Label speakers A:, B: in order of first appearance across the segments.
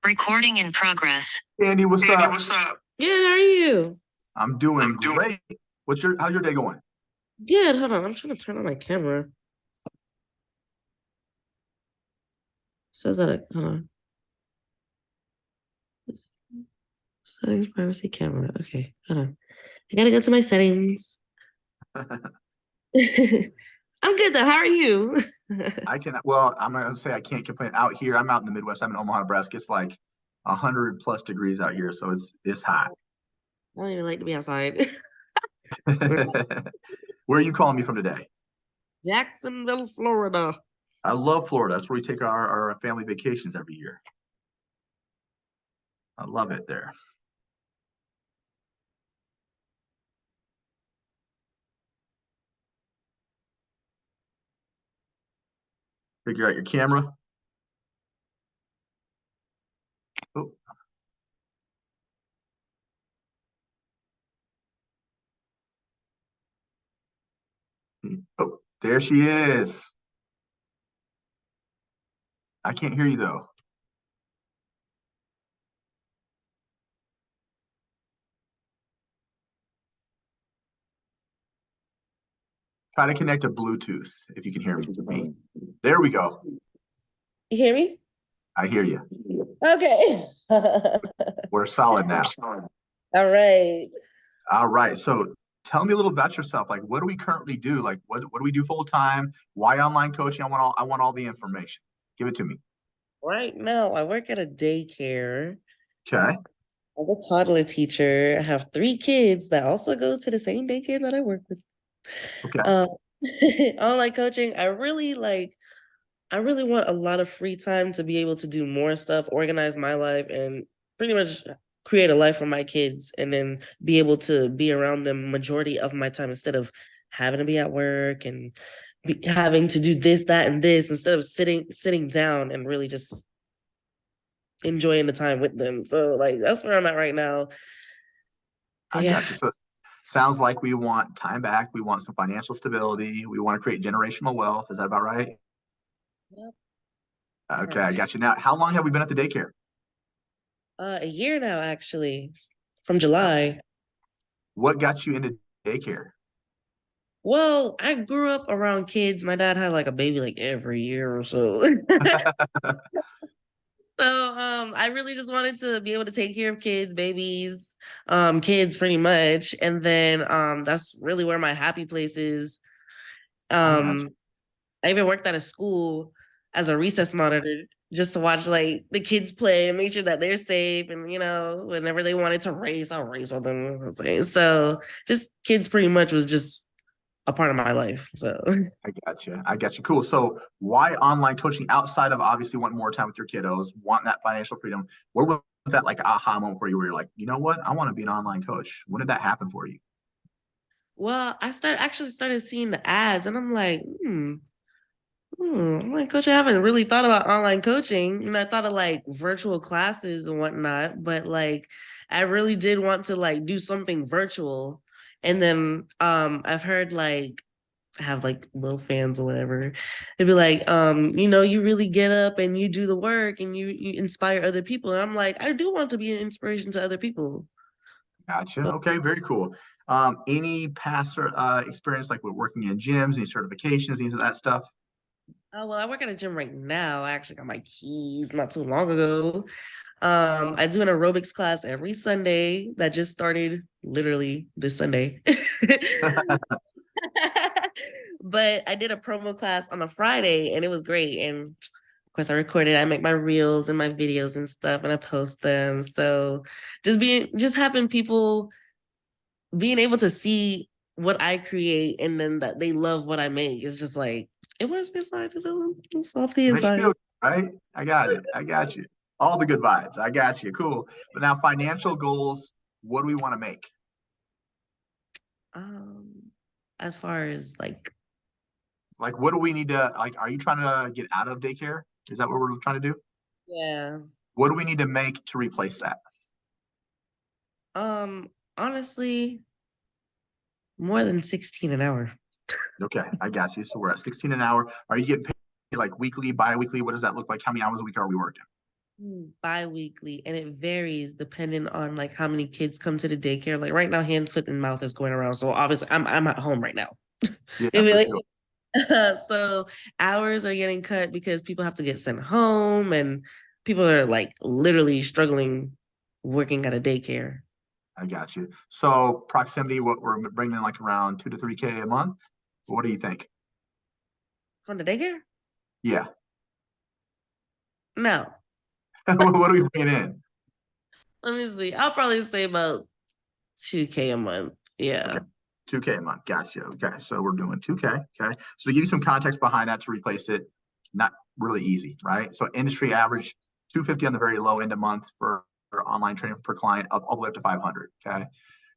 A: Recording in progress.
B: Andy, what's up?
C: What's up?
A: Good, how are you?
B: I'm doing great. How's your day going?
A: Good, hold on. I'm trying to turn on my camera. Says that, hold on. Settings, privacy, camera. Okay, hold on. I gotta go to my settings. I'm good though. How are you?
B: I'm not gonna say I can't complain. Out here, I'm out in the Midwest. I'm in Omaha, Nebraska. It's like 100+ degrees out here, so it's hot.
A: I don't even like to be outside.
B: Where are you calling me from today?
A: Jacksonville, Florida.
B: I love Florida. That's where we take our family vacations every year. I love it there. Figure out your camera. Oh. Oh, there she is. I can't hear you though. Try to connect to Bluetooth if you can hear me. There we go.
A: You hear me?
B: I hear you.
A: Okay.
B: We're solid now.
A: All right.
B: All right. So tell me a little about yourself. Like, what do we currently do? Like, what do we do full time? Why online coaching? I want all the information. Give it to me.
A: Right now, I work at a daycare.
B: Okay.
A: I'm a toddler teacher. I have 3 kids that also go to the same daycare that I work with.
B: Okay.
A: Online coaching, I really want a lot of free time to be able to do more stuff, organize my life, and pretty much create a life for my kids, and then be able to be around them majority of my time instead of having to be at work and having to do this, that, and this instead of sitting down and really just enjoying the time with them. So like that's where I'm at right now.
B: I got you. So sounds like we want time back. We want some financial stability. We want to create generational wealth. Is that about right?
A: Yep.
B: Okay, I got you. Now, how long have we been at the daycare?
A: A year now, actually, from July.
B: What got you into daycare?
A: Well, I grew up around kids. My dad had like a baby like every year or so. So I really just wanted to be able to take care of kids, babies, kids pretty much. And then that's really where my happy place is. I even worked at a school as a recess monitor just to watch like the kids play and make sure that they're safe. And whenever they wanted to race, I'll race with them. So just kids pretty much was just a part of my life. So
B: I got you. I got you. Cool. So why online coaching outside of obviously wanting more time with your kiddos, want that financial freedom? What was that like aha moment for you where you're like, you know what? I want to be an online coach. When did that happen for you?
A: well, I started seeing the ads and I'm like, online coaching. I haven't really thought about online coaching. I thought of like virtual classes and whatnot, but like I really did want to like do something virtual. And then I've heard like I have like little fans or whatever. They'd be like, you really get up and you do the work and you inspire other people. And I'm like, I do want to be an inspiration to other people.
B: Gotcha. Okay, very cool. Any past experience like with working in gyms, any certifications, any of that stuff?
A: Oh, well, I work at a gym right now. I actually got my keys not too long ago. I do an aerobics class every Sunday that just started literally this Sunday. But I did a promo class on a Friday and it was great. And of course I recorded, I make my reels and my videos and stuff and I post them. So just having people being able to see what I create and then that they love what I make is just like it was inside a little softy
B: Makes you
A: inside.
B: feel good, right? I got it. I got you. All the good vibes. I got you. Cool. But now financial goals, what do we want to make?
A: As far as
B: Like what do we need to like are you trying to get out of daycare? Is that what we're trying to do?
A: yeah.
B: What do we need to make to replace that?
A: Honestly, more than 16 an hour.
B: Okay, I got you. So we're at 16 an hour. Are you getting paid like weekly, bi-weekly? What does that look like? How many hours a week are we working?
A: Bi-weekly, and it varies depending on like how many kids come to the daycare. Like right now, hand, foot, and mouth is going around. So obviously I'm at home right now.
B: Yeah,
A: If
B: for
A: it,
B: sure.
A: so hours are getting cut because people have to get sent home and people are like literally struggling working at a daycare.
B: I got you. So proximity, what we're bringing in like around 2 to 3K a month. What do you think?
A: From the daycare?
B: Yeah.
A: No.
B: What are we bringing in?
A: Let me see. I'll probably say about 2K a month.
B: Okay.
A: Yeah.
B: 2K a month. Gotcha. Okay. So we're doing 2K. Okay. So to give you some context behind that to replace it, not really easy, right? So industry average 250 on the very low end a month for online training per client, up all the way up to 500. Okay.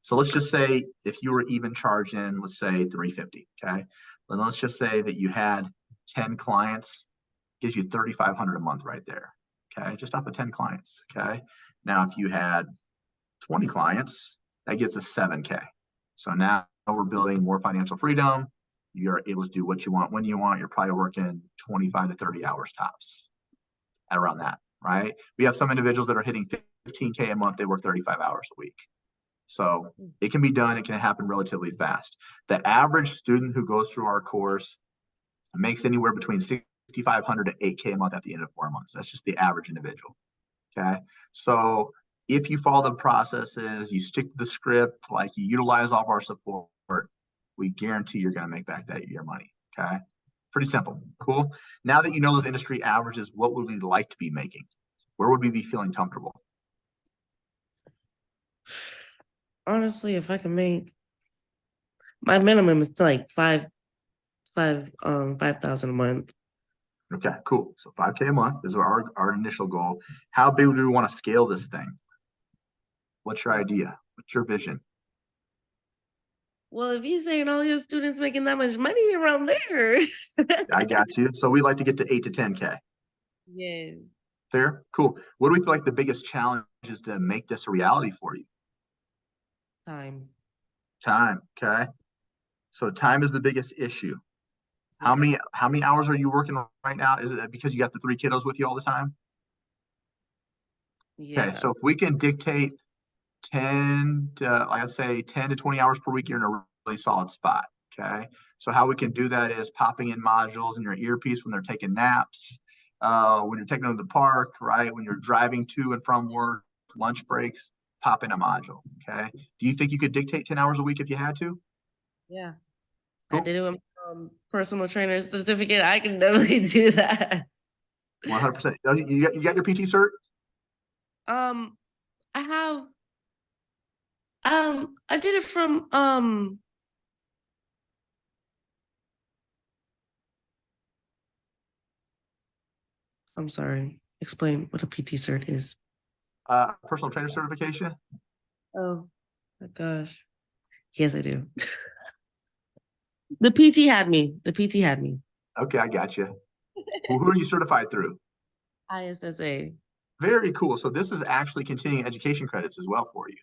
B: So let's just say if you were even charging, let's say 350. Okay. Then let's just say that you had 10 clients, gives you 3,500 a month right there. Okay. Just off of 10 clients. Okay. Now, if you had 20 clients, that gets us 7K. So now we're building more financial freedom. You're able to do what you want when you want. You're probably working 25 to 30 hours tops at around that, right? We have some individuals that are hitting 15K a month. They work 35 hours a week. So it can be done. It can happen relatively fast. The average student who goes through our course makes anywhere between 6,500 to 8K a month at the end of 4 months. That's just the average individual. Okay. So if you follow the processes, you stick to the script, like you utilize all of our support, we guarantee you're going to make back that your money. Okay. Pretty simple. Cool. Now that you know those industry averages, what would we like to be making? Where would we be feeling comfortable?
A: Honestly, if I can make my minimum is like 5,000 a month.
B: Okay, cool. So 5K a month is our initial goal. How big do we want to scale this thing? What's your idea? What's your vision?
A: Well, if you're saying all your students making that much money around there.
B: I got you. So we like to get to 8 to 10K.
A: Yes.
B: Fair? Cool. What do we feel like the biggest challenge is to make this a reality for you?
A: Time.
B: Time. Okay. So time is the biggest issue.
A: Yes.
B: How many hours are you working right now? Is it because you got the three kiddos with you all the time? Okay. So if
A: Yes.
B: we can dictate 10 to, like I say, 10 to 20 hours per week, you're in a really solid spot. Okay. So how we can do that is popping in modules in your earpiece when they're taking naps, when you're taking them to the park, right? When you're driving to and from work, lunch breaks, pop in a module. Okay. Do you think you could dictate 10 hours a week if you had to?
A: Yeah. I
B: Cool.
A: did it with personal trainer certificate. I can definitely do that.
B: 100%. You got your PT cert?
A: Um, I have I did it from I'm sorry. Explain what a PT cert is.
B: Personal trainer certification?
A: Oh my gosh. Yes, I do. The PT had me. The PT had me.
B: Okay, I got you. Well, who are you certified through?
A: ISSA.
B: Very cool. So this is actually continuing education credits as well for you.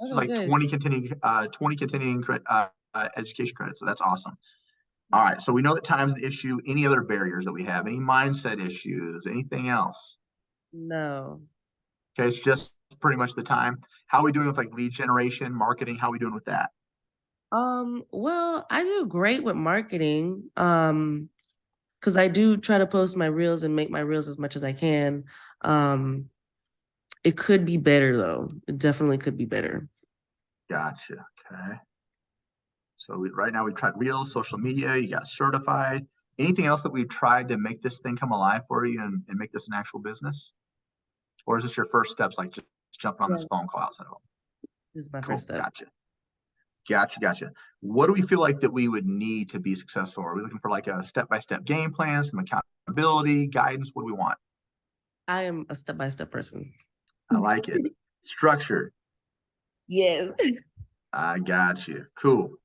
B: This is
A: Okay,
B: like
A: good.
B: 20 continuing education credits. So that's awesome. All right. So we know that time is an issue. Any other barriers that we have? Any mindset issues? Anything else?
A: No.
B: Okay, it's just pretty much the time. How are we doing with like lead generation, marketing? How are we doing with that?
A: Well, I do great with marketing. Because I do try to post my reels and make my reels as much as I can. Um, it could be better though. It definitely could be better.
B: Gotcha. Okay. So right now we've tried Reels, social media, you got certified. Anything else that we've tried to make this thing come alive for you and make this an actual business? Or is this your first steps, like just jumping on
A: Yeah,
B: this phone call outside of them?
A: this is my first
B: Cool.
A: step.
B: Gotcha. Gotcha. Gotcha. What do we feel like that we would need to be successful? Are we looking for like a step-by-step game plan, some accountability, guidance? What do we want?
A: I am a step-by-step person.
B: I like it. Structured.
A: Yes.
B: I got you. Cool.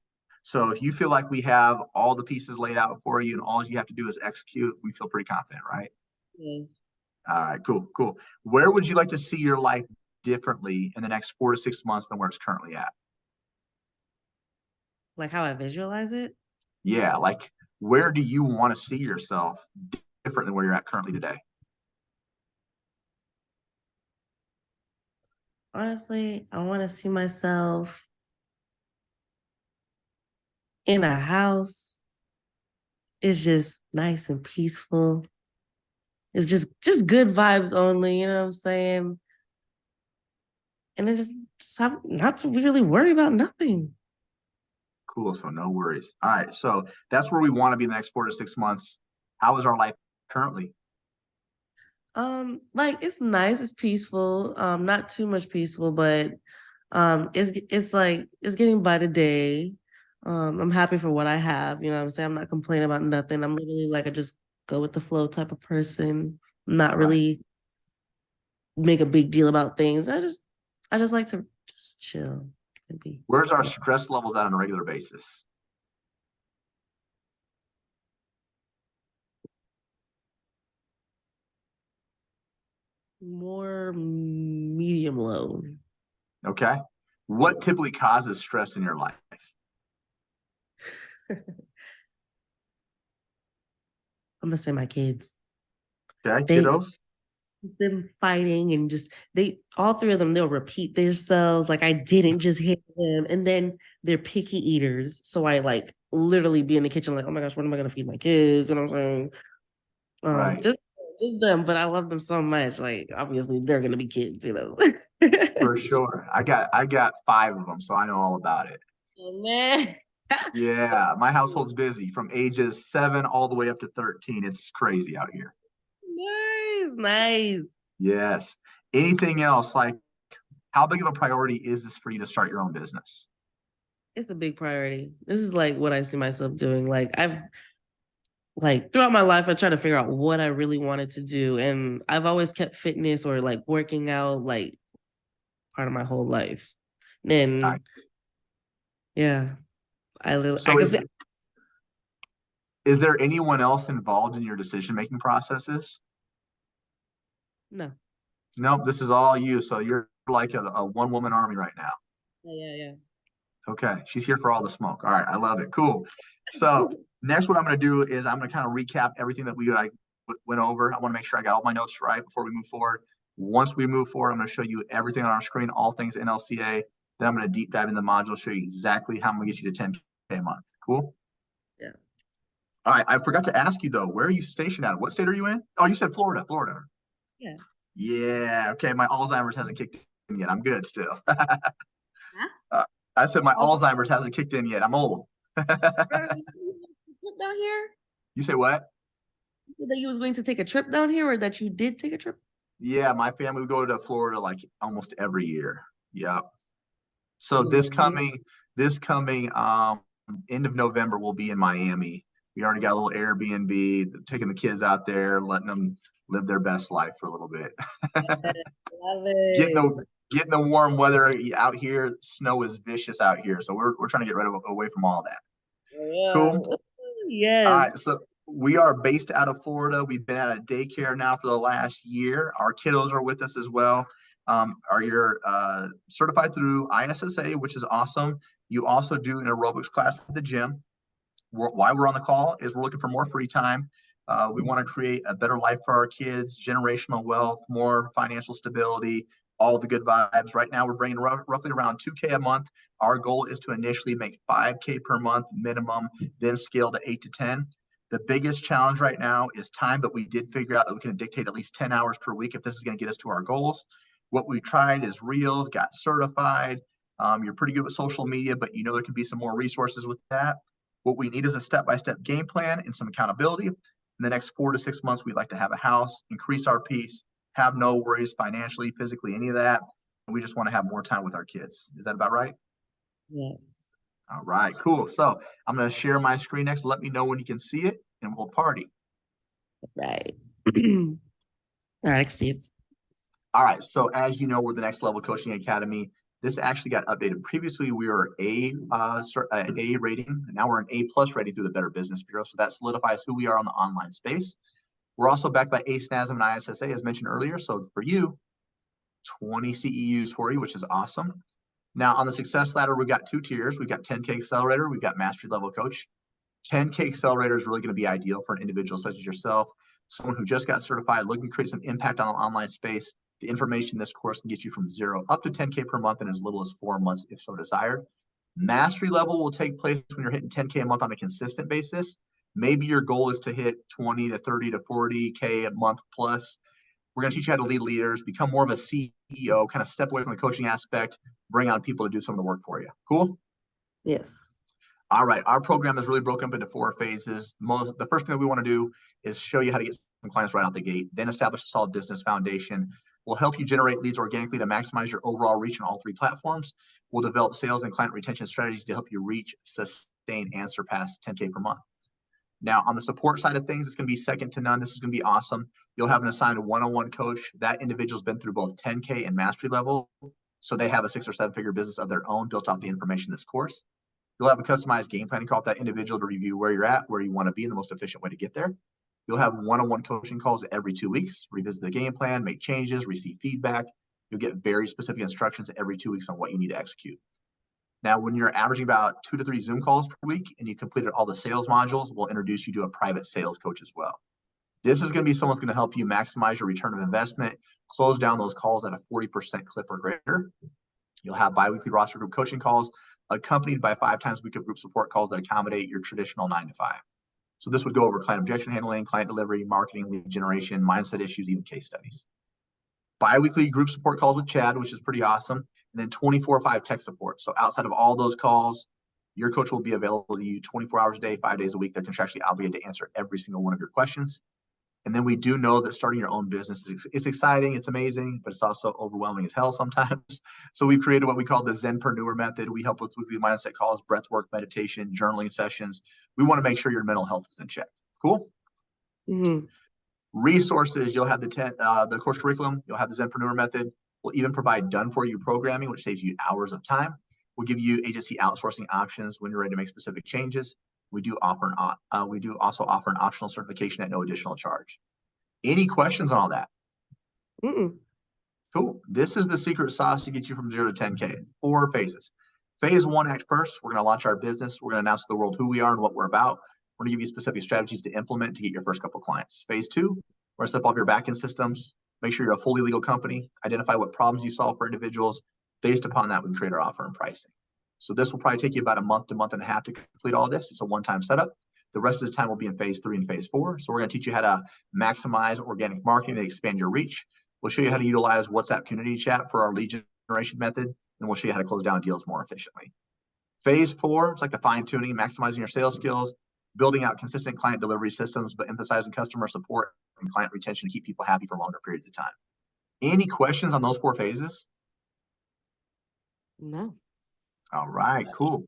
B: So if you feel like we have all the pieces laid out for you and all you have to do is execute, we feel pretty confident, right?
A: Yes.
B: All right, cool, cool. Where would you like to see your life differently in the next 4 to 6 months than where it's currently at?
A: Like how I visualize it.
B: Yeah, like where do you want to see yourself different than where you're at currently today?
A: honestly, I want to see myself in a house. It's just nice and peaceful. It's just good vibes only, you know what I'm saying? And I just have not to really worry about nothing.
B: Cool. So no worries. All right. So that's where we want to be in the next 4 to 6 months. How is our life currently?
A: Like it's nice, it's peaceful. Not too much peaceful, but it's like it's getting by the day. I'm happy for what I have, you know what I'm saying? I'm not complaining about nothing. I'm literally like a just go with the flow type of person. Not
B: Right.
A: really make a big deal about things. I just like to just chill and be
B: Where's our
A: yeah,
B: stress levels at on a regular basis?
A: more medium low.
B: Okay. What typically causes stress in your life?
A: I'm gonna say my kids.
B: Okay.
A: They
B: Kiddos.
A: them fighting and just they all three of them they'll repeat themselves like I didn't just hit them, and then they're picky eaters, so I like literally be in the kitchen like, oh my gosh, what am I gonna feed my kids, you know what I'm saying? um
B: Right.
A: just just them, but I love them so much, like obviously they're gonna be kids, you know.
B: For sure. I got five of them, so I know all about it.
A: Oh man.
B: Yeah, my household's busy from ages 7 all the way up to 13. It's crazy out here.
A: Nice, nice.
B: Yes. Anything else? Like, how big of a priority is this for you to start your own business?
A: It's a big priority. This is like what I see myself doing. Like I've like throughout my life, I try to figure out what I really wanted to do. And I've always kept fitness or like working out like part of my whole life.
B: Right.
A: Then yeah, I
B: So
A: can say
B: is there anyone else involved in your decision making processes?
A: no.
B: Nope, this is all you. So you're like a one woman army right now.
A: Yeah,
B: Okay, she's here for all the smoke. All right, I love it. Cool.
A: yeah.
B: So next, what I'm going to do is I'm going to kind of recap everything that we like went over. I want to make sure I got all my notes right before we move forward. Once we move forward, I'm going to show you everything on our screen, all things NLCA. Then I'm going to deep dive in the module, show you exactly how I'm going to get you to 10K a month. Cool.
A: Yeah.
B: All right. I forgot to ask you though, where are you stationed at? What state are you in? Oh, you said Florida. Florida.
A: Yeah.
B: Yeah. Okay. My Alzheimer's hasn't kicked in yet. I'm good still.
A: Huh?
B: Uh, I said my
A: Oh,
B: Alzheimer's hasn't kicked in yet. I'm old.
A: girl, you trip down here?
B: You say what?
A: You said that you was going to take a trip down here or that you did take a trip?
B: Yeah, my family would go to Florida like almost every year. Yeah. So
A: Mhm.
B: this coming end of November we'll be in Miami. We already got a little Airbnb, taking the kids out there, letting them live their best life for a little bit.
A: Love
B: getting
A: it.
B: the getting the warm weather out here. Snow is vicious out here, so we're trying to get rid of away from all that. Cool.
A: Yeah.
B: All right,
A: Yes.
B: so we are based out of Florida. We've been at a daycare now for the last year. Our kiddos are with us as well. Are you certified through ISSA, which is awesome. You also do an aerobics class at the gym. Why we're on the call is we're looking for more free time. We want to create a better life for our kids, generational wealth, more financial stability, all the good vibes. Right now, we're bringing roughly around 2K a month. Our goal is to initially make 5K per month minimum, then scale to 8 to 10. The biggest challenge right now is time, but we did figure out that we can dictate at least 10 hours per week if this is going to get us to our goals. What we tried is Reels, got certified. You're pretty good with social media, but you know there can be some more resources with that. What we need is a step-by-step game plan and some accountability. In the next 4 to 6 months, we'd like to have a house, increase our peace, have no worries financially, physically, any of that. And we just want to have more time with our kids. Is that about right?
A: Yes.
B: All right, cool. So I'm going to share my screen next. Let me know when you can see it and we'll party.
A: Right. All right, Steve.
B: All right. So as you know, we're the Next Level Coaching Academy. This actually got updated. Previously, we were A rating. Now we're an A plus rating through the Better Business Bureau. So that solidifies who we are on the online space. We're also backed by ACE, NASM, and ISSA, as mentioned earlier. So for you, 20 CEUs for you, which is awesome. Now on the success ladder, we've got two tiers. We've got 10K Accelerator. We've got Mastery Level Coach. 10K Accelerator is really going to be ideal for an individual such as yourself, someone who just got certified, looking to create some impact on the online space. The information in this course can get you from 0 up to 10K per month in as little as 4 months if so desired. Mastery level will take place when you're hitting 10K a month on a consistent basis. Maybe your goal is to hit 20 to 30 to 40K a month plus. We're going to teach you how to lead leaders, become more of a CEO, kind of step away from the coaching aspect, bring on people to do some of the work for you. Cool?
A: Yes.
B: All right. Our program is really broken up into 4 phases. The first thing that we want to do is show you how to get some clients right out the gate, then establish a solid business foundation. We'll help you generate leads organically to maximize your overall reach on all 3 platforms. We'll develop sales and client retention strategies to help you reach, sustain, and surpass 10K per month. Now, on the support side of things, it's going to be second to none. This is going to be awesome. You'll have an assigned one-on-one coach. That individual's been through both 10K and mastery level, so they have a 6 or 7 figure business of their own built off the information in this course. You'll have a customized game planning call with that individual to review where you're at, where you want to be, and the most efficient way to get there. You'll have one-on-one coaching calls every 2 weeks, revisit the game plan, make changes, receive feedback. You'll get very specific instructions every 2 weeks on what you need to execute. Now, when you're averaging about 2 to 3 Zoom calls per week and you completed all the sales modules, we'll introduce you to a private sales coach as well. This is going to be someone's going to help you maximize your return of investment, close down those calls at a 40% clip or greater. You'll have biweekly roster group coaching calls accompanied by 5 times a week of group support calls that accommodate your traditional 9 to 5. So this would go over client objection handling, client delivery, marketing, lead generation, mindset issues, even case studies. Biweekly group support calls with Chad, which is pretty awesome. And then 24/5 tech support. So outside of all those calls, your coach will be available to you 24 hours a day, 5 days a week. They're contractually obligated to answer every single one of your questions. And then we do know that starting your own business is exciting, it's amazing, but it's also overwhelming as hell sometimes. So we've created what we call the Zenpreneur method. We help with weekly mindset calls, breath work, meditation, journaling sessions. We want to make sure your mental health is in check. Cool?
A: Mm-hmm.
B: Resources, you'll have the course curriculum, you'll have the Zenpreneur method. We'll even provide done-for-you programming, which saves you hours of time. We'll give you agency outsourcing options when you're ready to make specific changes. We do also offer an optional certification at no additional charge. Any questions on all that?
A: Mm-mm.
B: Cool. This is the secret sauce to get you from 0 to 10K. 4 phases. Phase 1, act first. We're going to launch our business. We're going to announce to the world who we are and what we're about. We're going to give you specific strategies to implement to get your first couple clients. Phase 2, we're going to set up all your backend systems. Make sure you're a fully legal company. Identify what problems you solve for individuals. Based upon that, we can create our offer and pricing. So this will probably take you about a month to month and a half to complete all this. It's a one-time setup. The rest of the time will be in phase 3 and phase 4. So we're going to teach you how to maximize organic marketing to expand your reach. We'll show you how to utilize WhatsApp community chat for our lead generation method, and we'll show you how to close down deals more efficiently. Phase 4, it's like the fine-tuning, maximizing your sales skills, building out consistent client delivery systems, but emphasizing customer support and client retention to keep people happy for longer periods of time. Any questions on those 4 phases?
A: No.
B: All right, cool.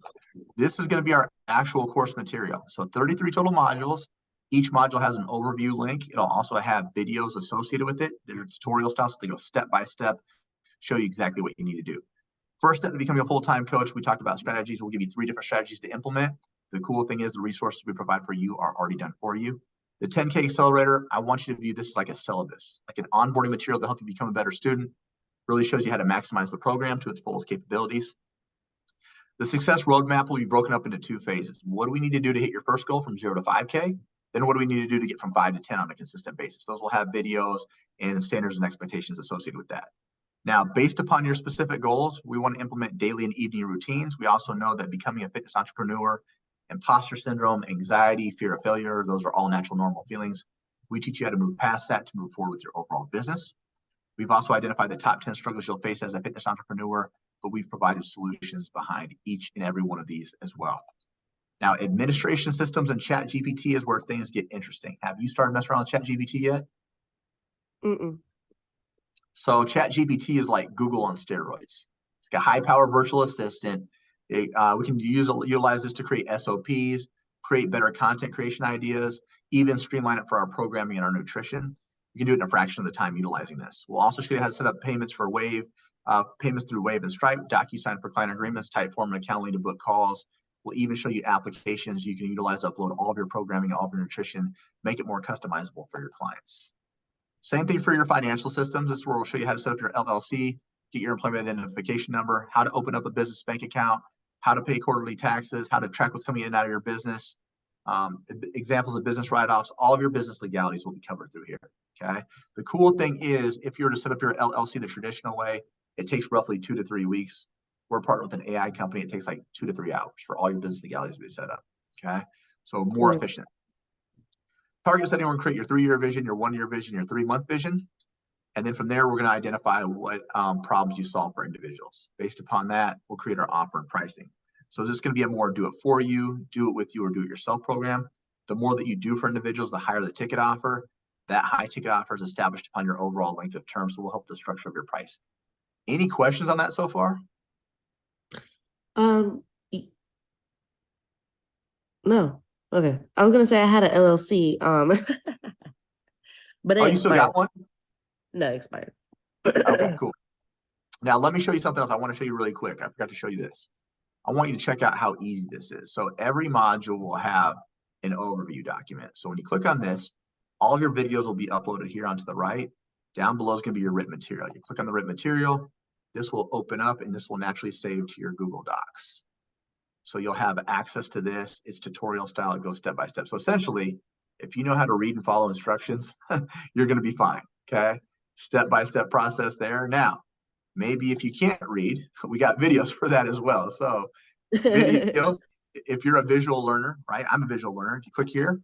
B: This is going to be our actual course material. So 33 total modules. Each module has an overview link. It'll also have videos associated with it. They're tutorial style, so they go step by step, show you exactly what you need to do. First step to becoming a full-time coach, we talked about strategies. We'll give you 3 different strategies to implement. The cool thing is the resources we provide for you are already done for you. The 10K Accelerator, I want you to view this as like a syllabus, like an onboarding material to help you become a better student. Really shows you how to maximize the program to its fullest capabilities. The success roadmap will be broken up into 2 phases. What do we need to do to hit your first goal from 0 to 5K? Then what do we need to do to get from 5 to 10 on a consistent basis? Those will have videos and standards and expectations associated with that. Now, based upon your specific goals, we want to implement daily and evening routines. We also know that becoming a fitness entrepreneur, imposter syndrome, anxiety, fear of failure, those are all natural, normal feelings. We teach you how to move past that to move forward with your overall business. We've also identified the top 10 struggles you'll face as a fitness entrepreneur, but we've provided solutions behind each and every one of these as well. Now, administration systems and ChatGPT is where things get interesting. Have you started messing around with ChatGPT yet?
A: Mm-mm.
B: So ChatGPT is like Google on steroids. It's like a high-powered virtual assistant. We can utilize this to create SOPs, create better content creation ideas, even streamline it for our programming and our nutrition. You can do it in a fraction of the time utilizing this. We'll also show you how to set up payments for Wave, payments through Wave and Stripe, DocuSign for client agreements, Typeform and Calendly to book calls. We'll even show you applications you can utilize to upload all of your programming, all of your nutrition, make it more customizable for your clients. Same thing for your financial systems. This is where we'll show you how to set up your LLC, get your employment identification number, how to open up a business bank account, how to pay quarterly taxes, how to track what's coming in and out of your business, examples of business write-offs. All of your business legalities will be covered through here. Okay. The cool thing is, if you were to set up your LLC the traditional way, it takes roughly 2 to 3 weeks. We're partnered with an AI company. It takes like 2 to 3 hours for all your business legalities to be set up. Okay. So more
A: Cool.
B: efficient. Target setting, we're going to create your 3-year vision, your 1-year vision, your 3-month vision. And then from there, we're going to identify what problems you solve for individuals. Based upon that, we'll create our offer and pricing. So is this going to be a more do it for you, do it with you, or do it yourself program? The more that you do for individuals, the higher the ticket offer. That high ticket offer is established upon your overall length of term, so will help the structure of your price. Any questions on that so far?
A: Um, no. Okay. I was gonna say I had an LLC, but
B: Oh,
A: it
B: you still
A: expired.
B: got one?
A: No, it expired.
B: Okay, cool. Now let me show you something else I want to show you really quick. I forgot to show you this. I want you to check out how easy this is. So every module will have an overview document. So when you click on this, all of your videos will be uploaded here onto the right. Down below is going to be your written material. You click on the written material, this will open up and this will naturally save to your Google Docs. So you'll have access to this. It's tutorial style. It goes step by step. So essentially, if you know how to read and follow instructions, you're going to be fine. Okay. Step by step process there. Now, maybe if you can't read, we got videos for that as well. So videos, if you're a visual learner, right? I'm a visual learner. If you click here,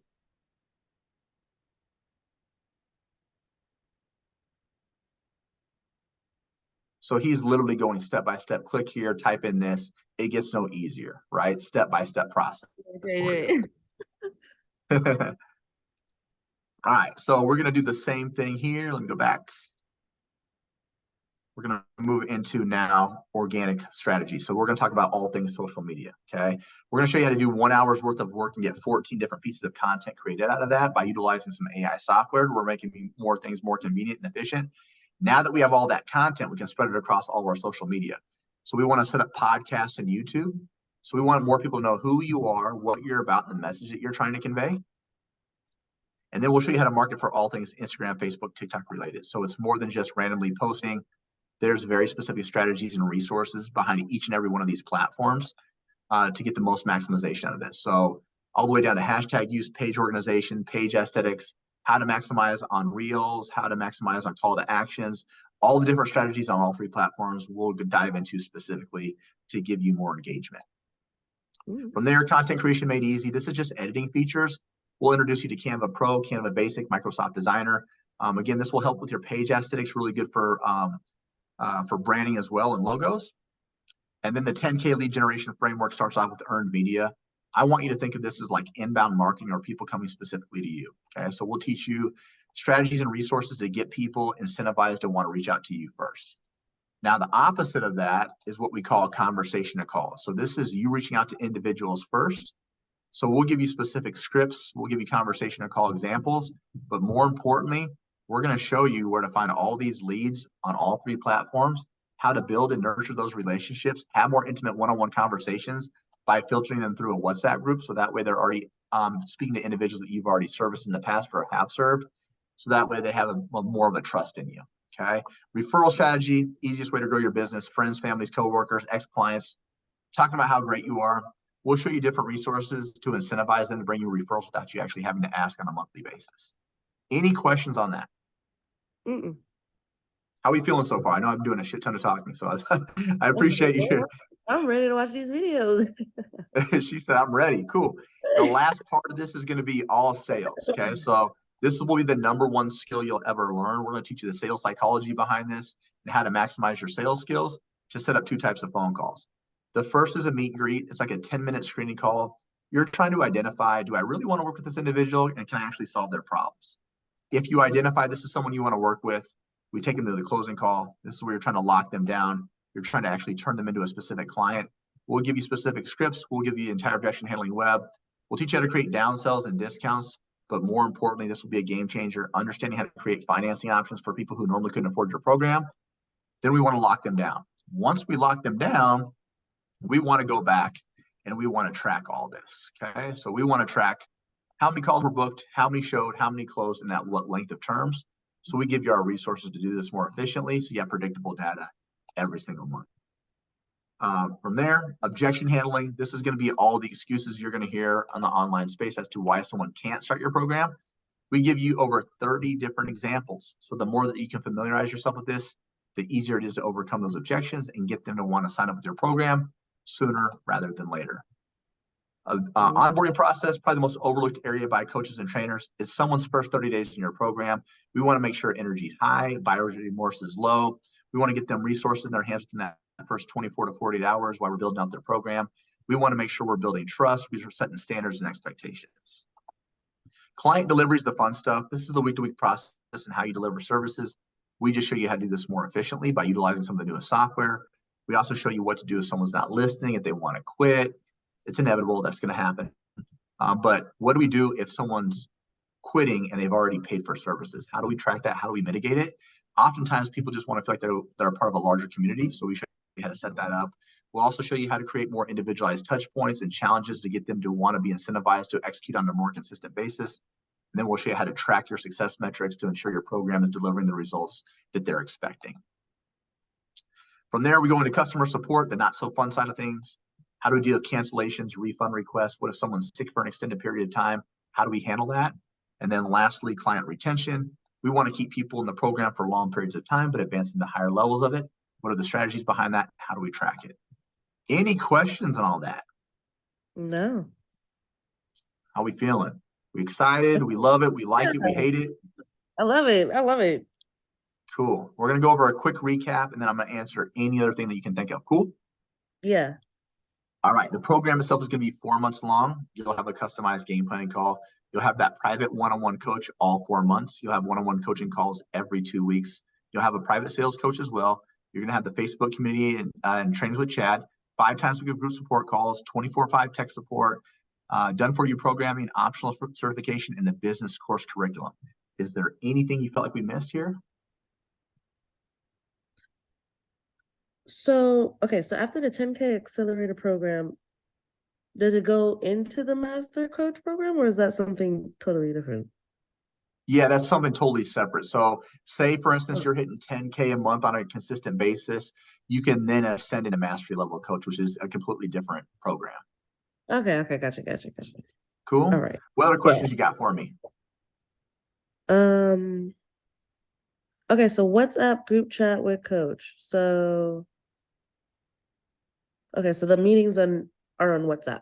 B: so he's literally going step by step. Click here, type in this. It gets no easier, right? Step by step process for you. All right, so we're going to do the same thing here. Let me go back. We're going to move into now organic strategy. So we're going to talk about all things social media. Okay. We're going to show you how to do 1 hour's worth of work and get 14 different pieces of content created out of that by utilizing some AI software. We're making more things more convenient and efficient. Now that we have all that content, we can spread it across all of our social media. So we want to set up podcasts and YouTube. So we want more people to know who you are, what you're about, and the message that you're trying to convey. And then we'll show you how to market for all things Instagram, Facebook, TikTok related. So it's more than just randomly posting. There's very specific strategies and resources behind each and every one of these platforms to get the most maximization out of this. So all the way down to hashtag use, page organization, page aesthetics, how to maximize on reels, how to maximize on call to actions, all the different strategies on all 3 platforms we'll dive into specifically to give you more engagement. From there, content creation made easy. This is just editing features. We'll introduce you to Canva Pro, Canva Basic, Microsoft Designer. Again, this will help with your page aesthetics, really good for branding as well and logos. And then the 10K lead generation framework starts off with earned media. I want you to think of this as like inbound marketing or people coming specifically to you. Okay. So we'll teach you strategies and resources to get people incentivized to want to reach out to you first. Now, the opposite of that is what we call a conversation to call. So this is you reaching out to individuals first. So we'll give you specific scripts. We'll give you conversation to call examples, but more importantly, we're going to show you where to find all these leads on all 3 platforms, how to build and nurture those relationships, have more intimate one-on-one conversations by filtering them through a WhatsApp group. So that way they're already speaking to individuals that you've already serviced in the past or have served. So that way they have more of a trust in you. Okay. Referral strategy, easiest way to grow your business, friends, families, coworkers, ex-clients, talking about how great you are. We'll show you different resources to incentivize them to bring you referrals without you actually having to ask on a monthly basis. Any questions on that? How are we feeling so far? I know I'm doing a shit ton of talking, so I appreciate you.
A: I'm ready to watch these videos.
B: She said, I'm ready. Cool. The last part of this is going to be all sales. Okay. So this will be the #1 skill you'll ever learn. We're going to teach you the sales psychology behind this and how to maximize your sales skills to set up 2 types of phone calls. The first is a meet and greet. It's like a 10-minute screening call. You're trying to identify, do I really want to work with this individual and can I actually solve their problems? If you identify this is someone you want to work with, we take them to the closing call. This is where you're trying to lock them down. You're trying to actually turn them into a specific client. We'll give you specific scripts. We'll give you the entire objection handling web. We'll teach you how to create downsells and discounts. But more importantly, this will be a game changer, understanding how to create financing options for people who normally couldn't afford your program. Then we want to lock them down. Once we lock them down, we want to go back and we want to track all this. Okay. So we want to track how many calls were booked, how many showed, how many closed, and at what length of terms. So we give you our resources to do this more efficiently. So you have predictable data every single month. From there, objection handling. This is going to be all the excuses you're going to hear on the online space as to why someone can't start your program. We give you over 30 different examples. So the more that you can familiarize yourself with this, the easier it is to overcome those objections and get them to want to sign up with your program sooner rather than later. Onboarding process, probably the most overlooked area by coaches and trainers, is someone's first 30 days in your program. We want to make sure energy is high, buyer's remorse is low. We want to get them resources in their hands within that first 24 to 48 hours while we're building out their program. We want to make sure we're building trust. We're setting standards and expectations. Client delivery is the fun stuff. This is the week-to-week process and how you deliver services. We just show you how to do this more efficiently by utilizing some of the newest software. We also show you what to do if someone's not listening, if they want to quit. It's inevitable, that's going to happen. But what do we do if someone's quitting and they've already paid for services? How do we track that? How do we mitigate it? Oftentimes people just want to feel like they're a part of a larger community. So we show you how to set that up. We'll also show you how to create more individualized touch points and challenges to get them to want to be incentivized to execute on a more consistent basis. And then we'll show you how to track your success metrics to ensure your program is delivering the results that they're expecting. From there, we go into customer support, the not so fun side of things. How do we deal with cancellations, refund requests? What if someone's sick for an extended period of time? How do we handle that? And then lastly, client retention. We want to keep people in the program for long periods of time, but advance them to higher levels of it. What are the strategies behind that? How do we track it? Any questions on all that?
A: No.
B: How are we feeling? We excited? We love it? We like it? We hate it?
A: I love it. I love it.
B: Cool. We're going to go over a quick recap, and then I'm going to answer any other thing that you can think of. Cool?
A: Yeah.
B: All right. The program itself is going to be 4 months long. You'll have a customized game planning call. You'll have that private one-on-one coach all 4 months. You'll have one-on-one coaching calls every 2 weeks. You'll have a private sales coach as well. You're going to have the Facebook community and trainings with Chad. 5 times a week of group support calls, 24/5 tech support, done for you programming, optional certification, and the business course curriculum. Is there anything you felt like we missed here?
A: So, okay, so after the 10K Accelerator program, does it go into the Master Coach program, or is that something totally different?
B: Yeah, that's something totally separate. So say, for instance, you're hitting 10K a month on a consistent basis, you can then ascend into mastery level coach, which is a completely different program.
A: Okay, gotcha.
B: Cool.
A: All right.
B: What other questions you got for me?
A: Okay, so WhatsApp group chat with coach. So, okay, so the meetings are on WhatsApp.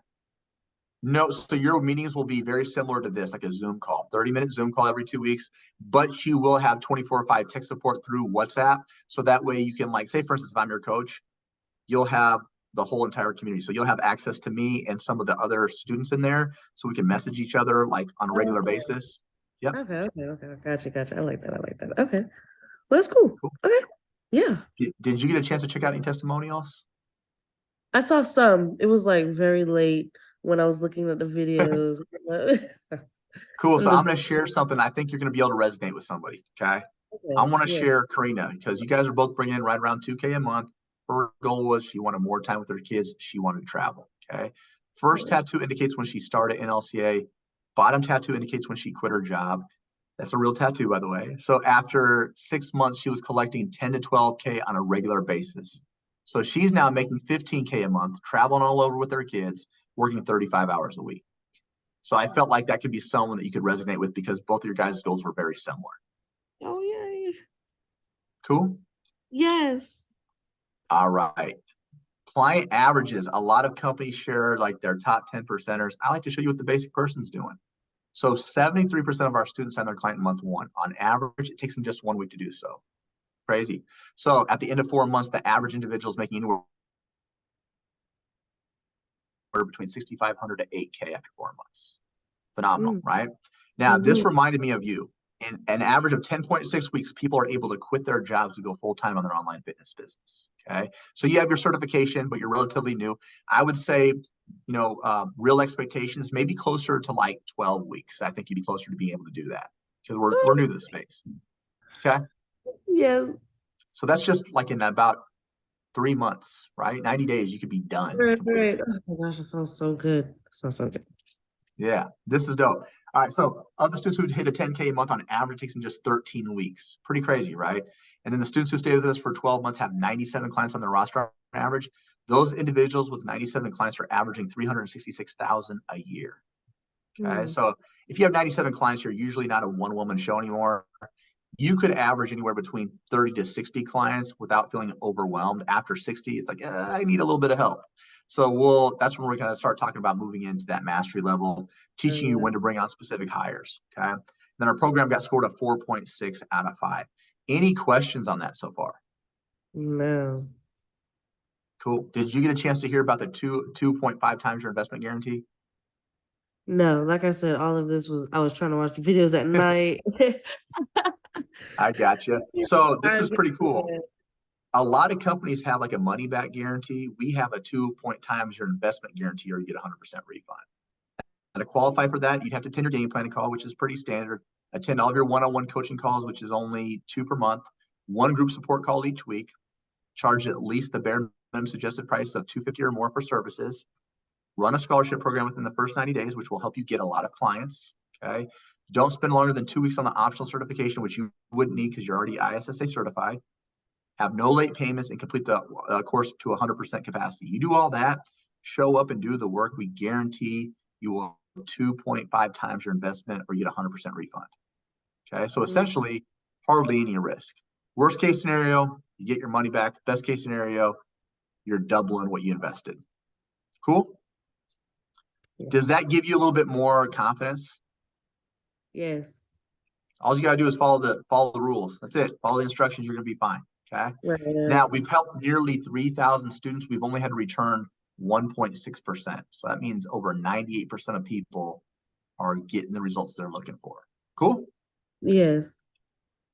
B: No, so your meetings will be very similar to this, like a Zoom call, 30-minute Zoom call every 2 weeks, but you will have 24/5 tech support through WhatsApp. So that way you can, like, say, for instance, if I'm your coach, you'll have the whole entire community. So you'll have access to me and some of the other students in there, so we can message each other like on a regular basis. Yep.
A: Okay. Gotcha. I like that. Okay. Well, that's cool. Okay. Yeah.
B: Did you get a chance to check out any testimonials?
A: I saw some. It was like very late when I was looking at the videos.
B: Cool. So I'm going to share something I think you're going to be able to resonate with somebody. Okay. I want to share Karina, because you guys are both bringing in right around 2K a month. Her goal was she wanted more time with her kids. She wanted to travel. Okay. First tattoo indicates when she started NLCA. Bottom tattoo indicates when she quit her job. That's a real tattoo, by the way. So after 6 months, she was collecting 10 to 12K on a regular basis. So she's now making 15K a month, traveling all over with her kids, working 35 hours a week. So I felt like that could be someone that you could resonate with because both of your guys' goals were very similar.
A: Oh, yay.
B: Cool?
A: Yes.
B: All right. Client averages. A lot of companies share like their top 10 percenters. I like to show you what the basic person's doing. So 73% of our students sign their client in month 1. On average, it takes them just 1 week to do so. Crazy. So at the end of 4 months, the average individual is making anywhere between 6,500 to 8K after 4 months. Phenomenal, right? Now, this reminded me of you. In an average of 10.6 weeks, people are able to quit their jobs to go full-time on their online fitness business. Okay. So you have your certification, but you're relatively new. I would say, real expectations, maybe closer to like 12 weeks. I think you'd be closer to being able to do that because we're new to the space. Okay.
A: Yeah.
B: So that's just like in about 3 months, right? 90 days, you could be done.
A: Right. Oh my gosh, that sounds so good. So good.
B: Yeah, this is dope. All right, so other students who hit a 10K a month on average takes them just 13 weeks. Pretty crazy, right? And then the students who stay with us for 12 months have 97 clients on their roster on average. Those individuals with 97 clients are averaging $366,000 a year. Okay.
A: Hmm.
B: So if you have 97 clients, you're usually not a one woman show anymore. You could average anywhere between 30 to 60 clients without feeling overwhelmed. After 60, it's like, I need a little bit of help. So that's when we're going to start talking about moving into that mastery level, teaching you
A: Yeah.
B: when to bring on specific hires. Okay. Then our program got scored a 4.6 out of 5. Any questions on that so far?
A: No.
B: Cool. Did you get a chance to hear about the 2.5 times your investment guarantee?
A: No, like I said, all of this was I was trying to watch the videos at night.
B: I gotcha. So this is pretty cool.
A: Yeah.
B: A lot of companies have like a money back guarantee. We have a 2 point times your investment guarantee, or you get 100% refund. And to qualify for that, you'd have to attend your game planning call, which is pretty standard. Attend all of your one-on-one coaching calls, which is only 2 per month. One group support call each week. Charge at least the bare minimum suggested price of $250 or more for services. Run a scholarship program within the first 90 days, which will help you get a lot of clients. Okay. Don't spend longer than 2 weeks on the optional certification, which you wouldn't need because you're already ISSA certified. Have no late payments, and complete the course to 100% capacity. You do all that, show up and do the work. We guarantee you will 2.5 times your investment or get 100% refund. Okay. So
A: Mm.
B: essentially, hardly any risk. Worst case scenario, you get your money back. Best case scenario, you're doubling what you invested. Cool.
A: Yeah.
B: Does that give you a little bit more confidence?
A: Yes.
B: All you got to do is follow the rules. That's it. Follow the instructions. You're going to be fine. Okay.
A: Right.
B: Now we've helped nearly 3,000 students. We've only had to return 1.6%. So that means over 98% of people are getting the results they're looking for. Cool.
A: Yes.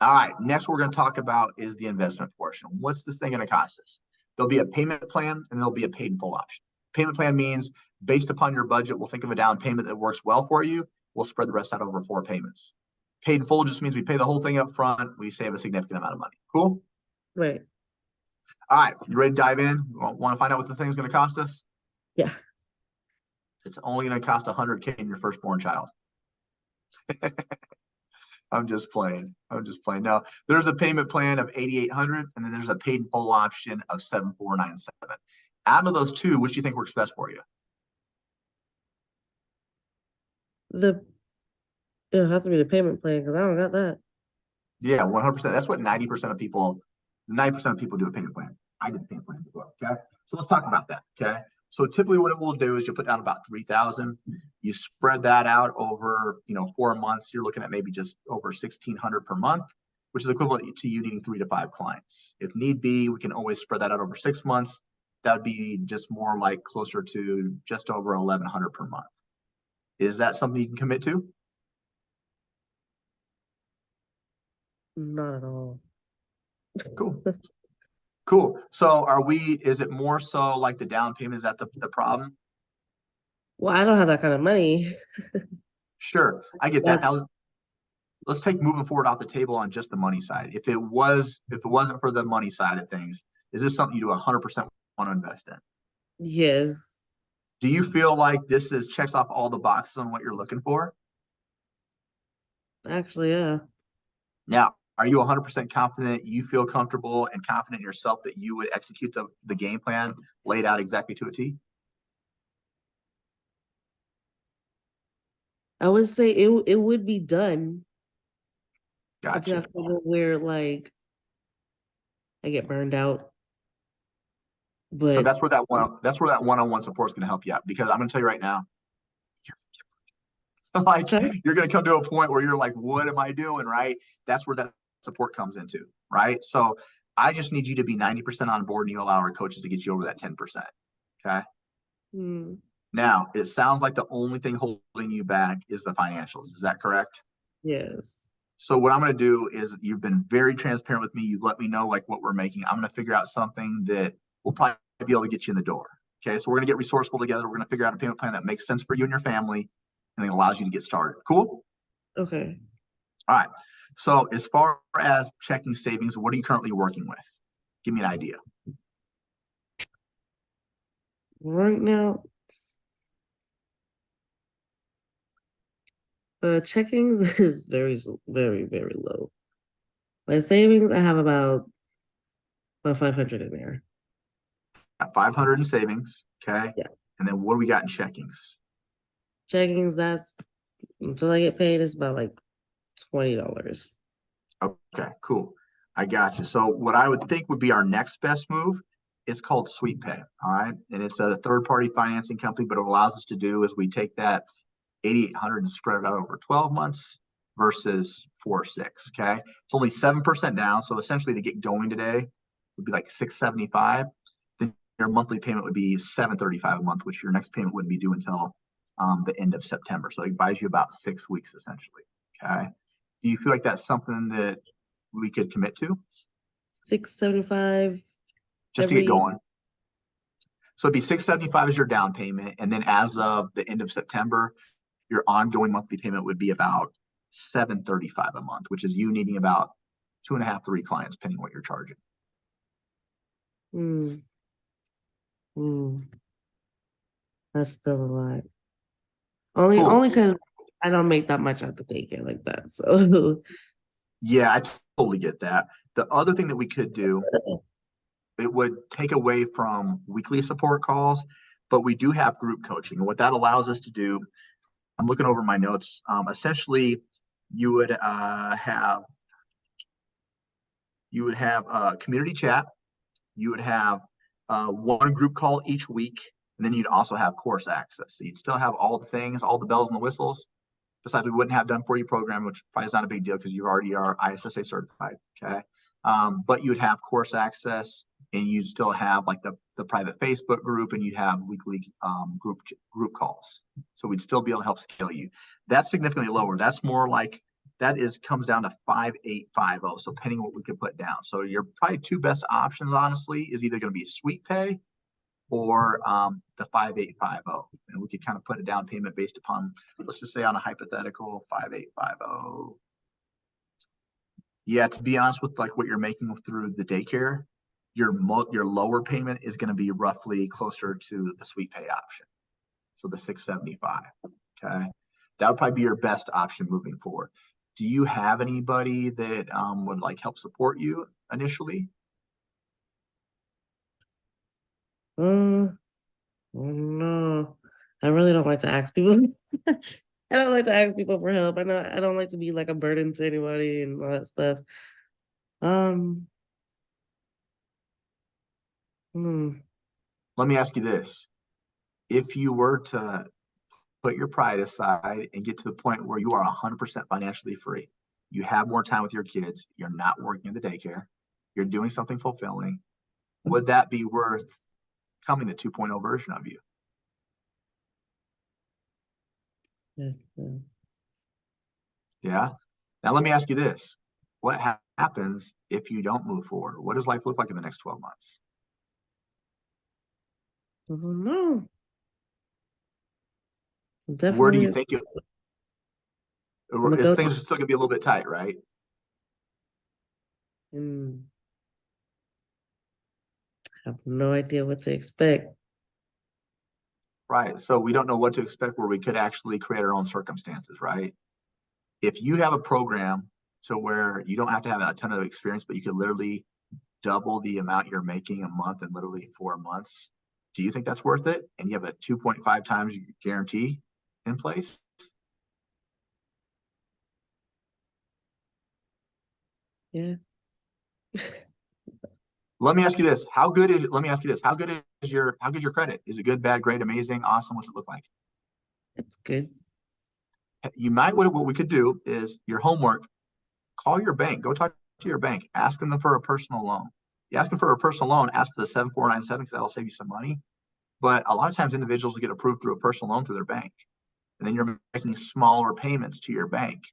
B: All right. Next, we're going to talk about is the investment portion. What's this thing going to cost us? There'll be a payment plan and there'll be a paid in full option. Payment plan means based upon your budget, we'll think of a down payment that works well for you. We'll spread the rest out over 4 payments. Paid in full just means we pay the whole thing up front. We save a significant amount of money. Cool.
A: Right.
B: All right. You ready to dive in? Want to find out what the thing's going to cost us?
A: Yeah.
B: It's only going to cost 100K in your firstborn child. I'm just playing. Now, there's a payment plan of 8,800, and then there's a paid in full option of 7,497. Out of those two, which do you think works best for you?
A: The It'll have to be the payment plan because I don't got that.
B: Yeah, 100%. That's what 90% of people, 90% of people do a payment plan. I did a payment plan as well. Okay. So let's talk about that. Okay. So typically what it will do is you'll put down about 3,000. You spread that out over, 4 months. You're looking at maybe just over 1,600 per month, which is equivalent to you needing 3 to 5 clients. If need be, we can always spread that out over 6 months. That would be just more like closer to just over 1,100 per month. Is that something you can commit to?
A: Not at all.
B: Cool. Cool. So is it more so like the down payment? Is that the problem?
A: Well, I don't have that kind of money.
B: Sure. I get that.
A: That's
B: Now let's take moving forward off the table on just the money side. If it wasn't for the money side of things, is this something you do 100% want to invest in?
A: yes.
B: Do you feel like this is checks off all the boxes on what you're looking for?
A: Actually, yeah.
B: Now, are you 100% confident you feel comfortable and confident in yourself that you would execute the game plan laid out exactly to a T?
A: I would say it would be done until I
B: Gotcha.
A: figure where like I get burned out.
B: So
A: But
B: that's where that one-on-one support is going to help you out, because I'm going to tell you right now, like
A: okay.
B: you're going to come to a point where you're like, what am I doing? Right. That's where that support comes into. Right. So I just need you to be 90% on board, and you allow our coaches to get you over that 10%. Okay.
A: Hmm.
B: Now it sounds like the only thing holding you back is the financials. Is that correct?
A: Yes.
B: So what I'm going to do is, you've been very transparent with me. You've let me know like what we're making. I'm going to figure out something that will probably be able to get you in the door. Okay. So we're going to get resourceful together. We're going to figure out a payment plan that makes sense for you and your family, and it allows you to get started. Cool.
A: Okay.
B: All right. So as far as checking savings, what are you currently working with? Give me an idea.
A: Right now, checkings is very, very low. My savings, I have about 500 in there.
B: Got 500 in savings. Okay.
A: Yeah.
B: And then what do we got in checkings?
A: checkings, that's until I get paid, it's about like $20.
B: Okay, cool. I got you. So what I would think would be our next best move is called Sweet Pay. All right. And it's a third-party financing company, but what it allows us to do is we take that 8,800 and spread it out over 12 months versus 4 or 6. Okay. It's only 7% down. So essentially to get going today would be like 675. Then your monthly payment would be 735 a month, which your next payment wouldn't be due until the end of September. So it buys you about 6 weeks essentially. Okay. Do you feel like that's something that we could commit to
A: 675
B: just to get
A: every.
B: going? So it'd be 675 as your down payment, and then as of the end of September, your ongoing monthly payment would be about 735 a month, which is you needing about 2.5, 3 clients, depending on what you're charging.
A: Hmm. Hmm. That's still a lot. Only
B: Cool.
A: because I don't make that much at the daycare like that. So
B: Yeah, I totally get that. The other thing that we could do, it would take away from weekly support calls, but we do have group coaching. And what that allows us to do, I'm looking over my notes. Essentially, you would have a community chat. You would have one group call each week, and then you'd also have course access. So you'd still have all the things, all the bells and the whistles. Besides, we wouldn't have done for you program, which probably is not a big deal because you already are ISSA certified. Okay, but you'd have course access, and you'd still have like the private Facebook group, and you'd have weekly group calls. So we'd still be able to help scale you. That's significantly lower. That's more like that is comes down to 5,850. So depending what we could put down. So your probably two best options, honestly, is either going to be Sweet Pay or the 5,850. And we could kind of put a down payment based upon, let's just say on a hypothetical 5,850. Yeah, to be honest with like what you're making through the daycare, your lower payment is going to be roughly closer to the Sweet Pay option. So the 675. Okay. That would probably be your best option moving forward. Do you have anybody that would like help support you initially?
A: uh, no. I really don't like to ask people. I don't like to ask people for help. I don't like to be like a burden to anybody and all that stuff. Um, hmm.
B: Let me ask you this. If you were to put your pride aside and get to the point where you are 100% financially free, you have more time with your kids, you're not working in the daycare, you're doing something fulfilling, would that be worth becoming the 2.0 version of you?
A: Yeah, yeah.
B: Yeah. Now, let me ask you this. What happens if you don't move forward? What does life look like in the next 12 months?
A: I don't know.
B: Where do you
A: Definitely,
B: think it
A: I'm gonna
B: is?
A: go.
B: Things are still going to be a little bit tight, right?
A: Mm, I have no idea what to expect.
B: Right. So we don't know what to expect where we could actually create our own circumstances, right? If you have a program to where you don't have to have a ton of experience, but you could literally double the amount you're making a month in literally 4 months, do you think that's worth it? And you have a 2.5 times guarantee in place?
A: Yeah.
B: Let me ask you this. Let me ask you this. How good your credit? Is it good, bad, great, amazing, awesome? What's it look like?
A: It's good.
B: What we could do is your homework, call your bank, go talk to your bank, ask them for a personal loan. You ask them for a personal loan, ask for the 7497 because that'll save you some money. But a lot of times individuals will get approved through a personal loan through their bank. And then you're making smaller payments to your bank.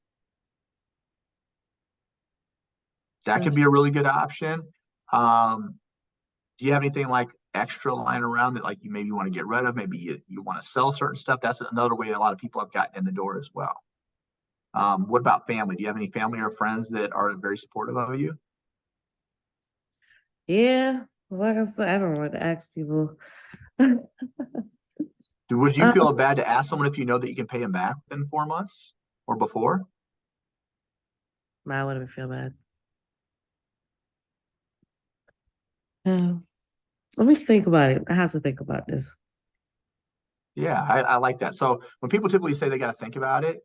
B: That could be a really good option. Do you have anything like extra lying around that like you maybe want to get rid of? Maybe you want to sell certain stuff. That's another way a lot of people have gotten in the door as well. What about family? Do you have any family or friends that are very supportive of you?
A: Yeah. Like I said, I don't like to ask people.
B: Would you
A: Um,
B: feel bad to ask someone if you know that you can pay them back within 4 months or before?
A: no, I wouldn't feel bad. No. Let me think about it. I have to think about this.
B: Yeah, I like that. So when people typically say they got to think about it,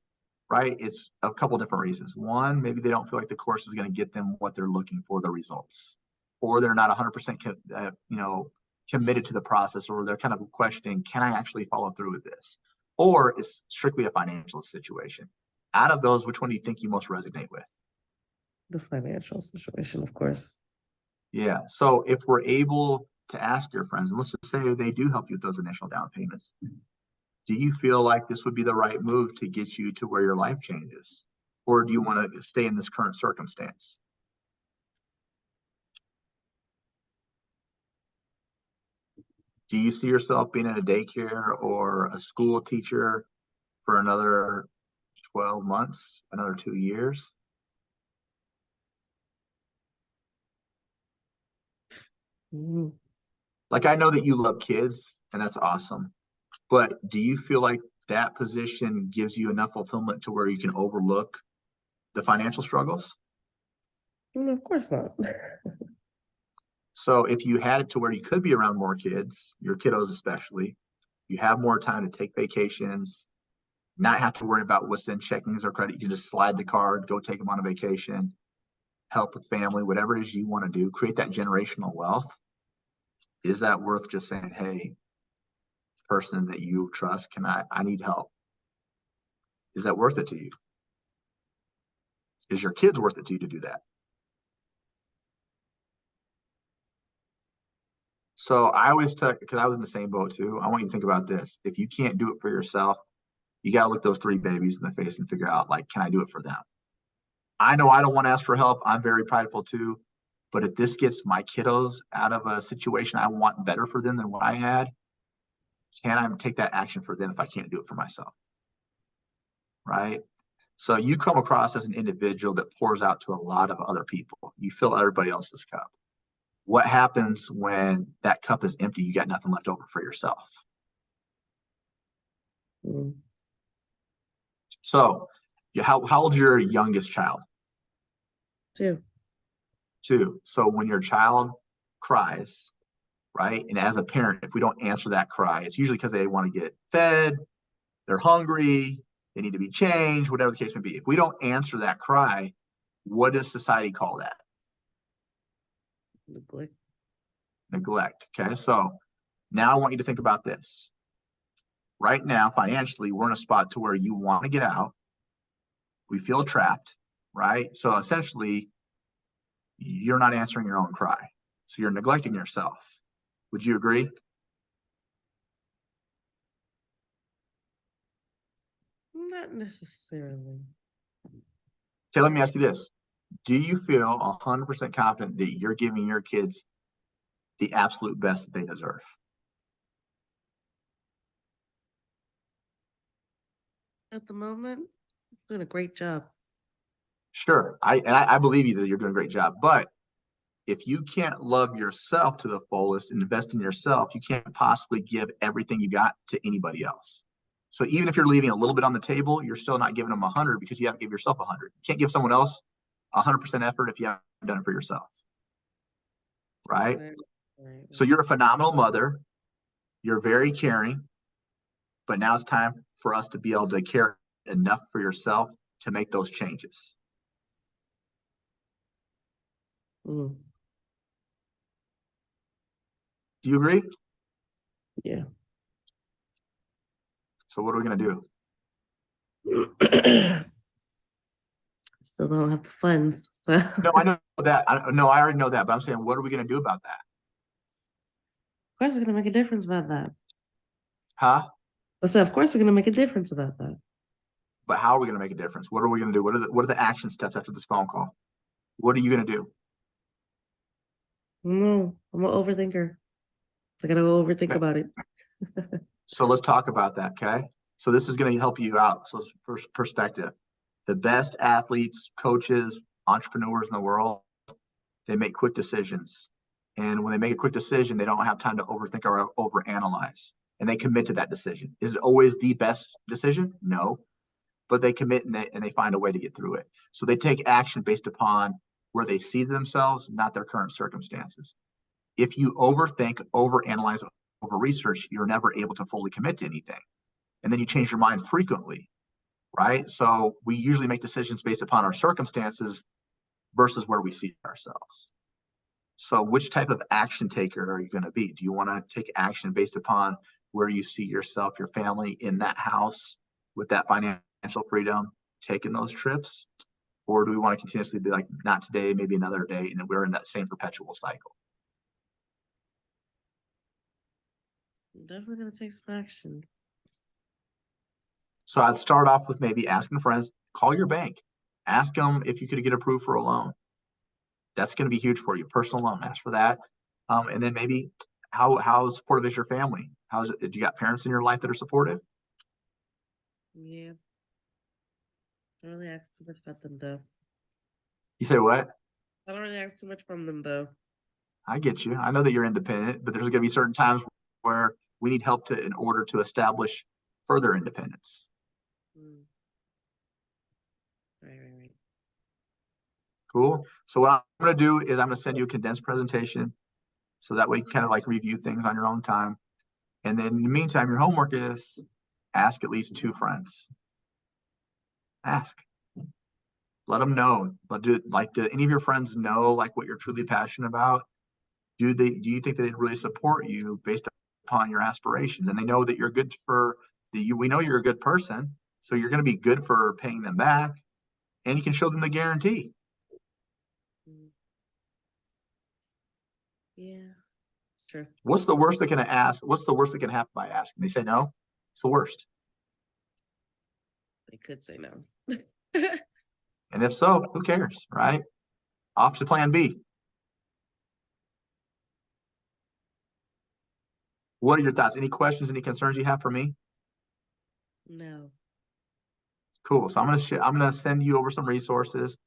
B: right? It's a couple different reasons. One, maybe they don't feel like the course is going to get them what they're looking for, the results, or they're not 100% committed to the process, or they're kind of questioning, can I actually follow through with this? Or it's strictly a financial situation. Out of those, which one do you think you most resonate with?
A: The financial situation, of course.
B: Yeah. So if we're able to ask your friends, and let's just say they do help you with those initial down payments, do you feel like this would be the right move to get you to where your life changes? Or do you want to stay in this current circumstance? Do you see yourself being in a daycare or a school teacher for another 12 months, another 2 years?
A: Mhm.
B: Like, I know that you love kids, and that's awesome. But do you feel like that position gives you enough fulfillment to where you can overlook the financial struggles?
A: Of course not.
B: So if you had it to where you could be around more kids, your kiddos especially, you have more time to take vacations, not have to worry about what's in checkings or credit. You can just slide the card, go take them on a vacation, help with family, whatever it is you want to do, create that generational wealth. Is that worth just saying, hey, person that you trust, I need help? Is that worth it to you? Is your kids worth it to you to do that? So I always tell, because I was in the same boat too. I want you to think about this. If you can't do it for yourself, you got to look those three babies in the face and figure out, like, can I do it for them? I know I don't want to ask for help. I'm very prideful too. But if this gets my kiddos out of a situation I want better for them than what I had, can I take that action for them if I can't do it for myself? Right. So you come across as an individual that pours out to a lot of other people. You fill everybody else's cup. What happens when that cup is empty? You got nothing left over for yourself.
A: Mm.
B: So how old's your youngest child?
A: Too.
B: 2. So when your child cries, right? And as a parent, if we don't answer that cry, it's usually because they want to get fed, they're hungry, they need to be changed, whatever the case may be. If we don't answer that cry, what does society call that?
A: Neglect.
B: Neglect. Okay. So now I want you to think about this. Right now, financially, we're in a spot to where you want to get out. We feel trapped, right? So essentially, you're not answering your own cry. So you're neglecting yourself. Would you agree?
A: Not necessarily.
B: Okay, let me ask you this. Do you feel 100% confident that you're giving your kids the absolute best that they deserve?
A: At the moment, doing a great job.
B: Sure. I believe you that you're doing a great job. But if you can't love yourself to the fullest and invest in yourself, you can't possibly give everything you got to anybody else. So even if you're leaving a little bit on the table, you're still not giving them 100 because you haven't given yourself 100. You can't give someone else 100% effort if you haven't done it for yourself. Right.
A: Right, right,
B: So
A: right.
B: you're a phenomenal mother. You're very caring, but now it's time for us to be able to care enough for yourself to make those changes.
A: Mm.
B: Do you agree?
A: Yeah.
B: So what are we going to do?
A: Still don't have the funds. So
B: No, I know that. No, I already know that. But I'm saying, what are we going to do about that?
A: of course we're gonna make a difference about that.
B: Huh?
A: So of course we're gonna make a difference about that.
B: But how are we going to make a difference? What are we going to do? What are the action steps after this phone call? What are you going to do?
A: No, I'm an overthinker. So I gotta go overthink
B: Okay.
A: about it.
B: So let's talk about that. Okay. So this is going to help you out. So first perspective, the best athletes, coaches, entrepreneurs in the world, they make quick decisions. And when they make a quick decision, they don't have time to overthink or overanalyze. And they commit to that decision. Is it always the best decision? No. But they commit and they find a way to get through it. So they take action based upon where they see themselves, not their current circumstances. If you overthink, overanalyze, over research, you're never able to fully commit to anything. And then you change your mind frequently, right? So we usually make decisions based upon our circumstances versus where we see ourselves. So which type of action taker are you going to be? Do you want to take action based upon where you see yourself, your family in that house with that financial freedom, taking those trips? Or do we want to continuously be like, not today, maybe another day, and we're in that same perpetual cycle?
A: I'm definitely gonna take some action.
B: So I'd start off with maybe asking friends, call your bank, ask them if you could get approved for a loan. That's going to be huge for you. Personal loan, ask for that. And then maybe how supportive is your family? How's it? Do you got parents in your life that are supportive?
A: Yeah. I don't really ask too much about them though.
B: You say what?
A: I don't really ask too much from them though.
B: I get you. I know that you're independent, but there's going to be certain times where we need help in order to establish further independence.
A: Mm. Right.
B: Cool. So what I'm going to do is I'm going to send you a condensed presentation so that way you can kind of like review things on your own time. And then in the meantime, your homework is ask at least 2 friends. Ask. Let them know. But do any of your friends know like what you're truly passionate about? Do you think that they'd really support you based upon your aspirations? And they know that you're good for we know you're a good person, so you're going to be good for paying them back, and you can show them the guarantee.
A: Mm. Yeah, sure.
B: What's the worst they can ask? What's the worst that can happen by asking? They say no. It's the worst.
A: They could say no.
B: And if so, who cares, right? Off to plan B. What are your thoughts? Any questions, any concerns you have for me?
A: No.
B: Cool. So I'm gonna send you over some resources.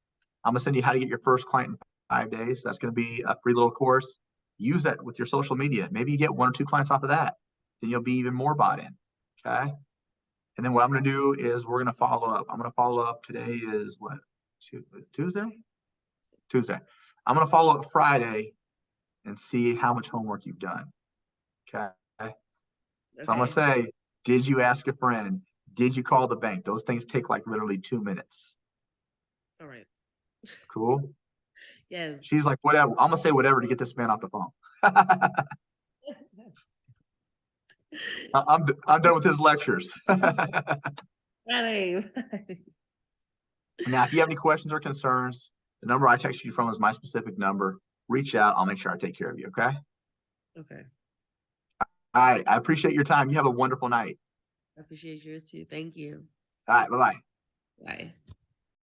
B: I'm gonna send you how to get your first client in 5 days. That's gonna be a free little course. Use that with your social media. Maybe you get 1 or 2 clients off of that. Then you'll be even more bought in. Okay. And then what I'm gonna do is we're gonna follow up. I'm gonna follow up. Today is what? Tuesday? Tuesday. I'm gonna follow up Friday and see how much homework you've done. Okay. So I'm gonna say, did you ask a friend? Did you call the bank? Those things take like literally 2 minutes.
A: All right.
B: Cool.
A: Yes.
B: She's like, whatever. I'm gonna say whatever to get this man off the phone. I'm done with his lectures.
A: Right.
B: Now, if you have any questions or concerns, the number I texted you from is my specific number. Reach out. I'll make sure I take care of you. Okay.
A: Okay.
B: All right. I appreciate your time. You have a wonderful night.
A: I appreciate yours too. Thank you.
B: All right. Bye-bye.
A: Bye.